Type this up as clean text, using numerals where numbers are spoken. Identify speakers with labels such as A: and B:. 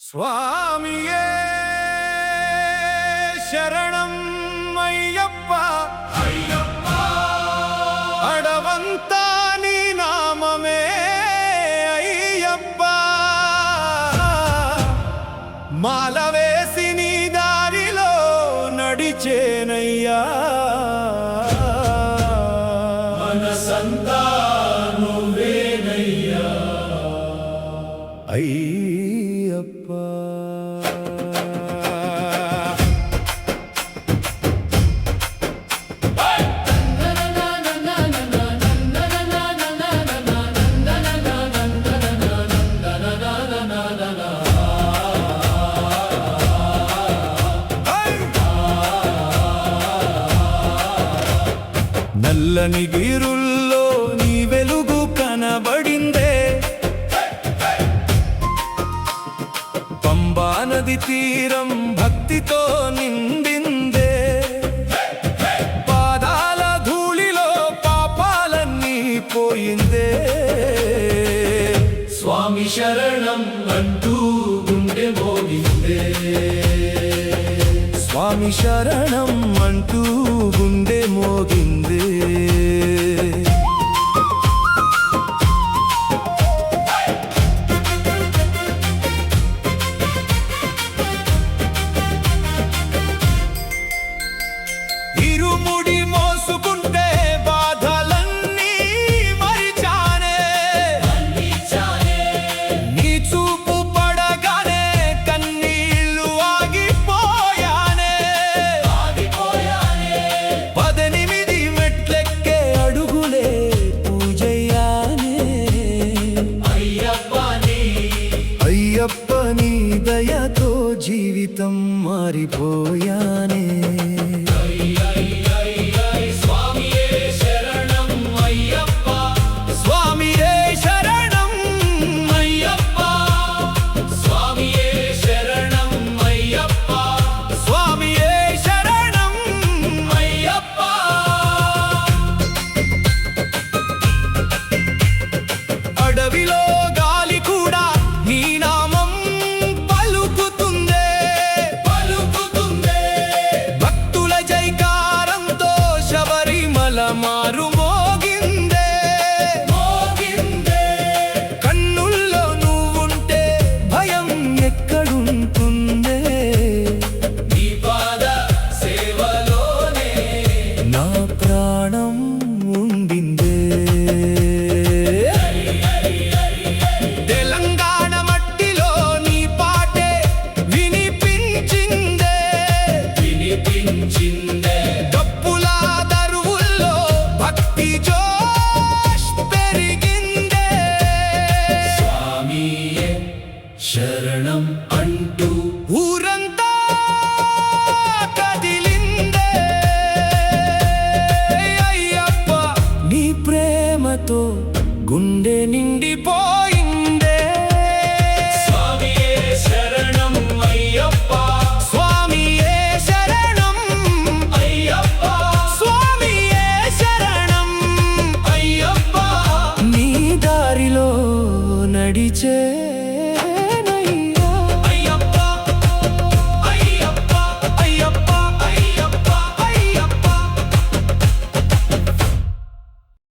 A: స్వామియే శరణం అయ్యప్ప అయ్యప్ప అడవంతా నీ నామమే అయ్యప్ప మాల వేసి నీ దారిలో నడిచేనయ్యా మనసంతా నువ్వేనయ్యా అయ్యప్ప. నల్లని గిరుల్లో నీ వెలుగు కనబడిందే, పంబా నది తీరం భక్తితో నిండిందే, పాదాల ధూళిలో పాపాలన్నీ పోయిందే. స్వామి శరణం అంటూ గుండె మోగిందే, స్వామి శరణం అంటూ గుండె మోగిందే. ఇరుముడి మోసుకుంటే బాధలన్నీ మరిచానే, నీ చూపు పడగానే కన్నీళ్లు ఆగిపోయానే. 18 మెట్లెక్కే అడుగులే పూజయ్యానే. అయ్యప్ప నీ దయతో జీవితం మారిపోయానే. అడవిలో గాలి కూడా నీ నామం పలుకుతుందే, భక్తుల జైకారంతో శబరిమల మారు మోగిందే. కన్నుల్లో నువ్వుంటే భయం ఎక్కడుంటుందే, నీ పాద సేవలోనే నా ప్రాణం ఉండిందే. డప్పుల దరువుల్లో భక్తి జోష్ పెరిగిందే, స్వామియే శరణం అంటూ ఊరంతా కదిలిందే. అయ్యప్ప నీ ప్రేమతో గుండె నిండిపో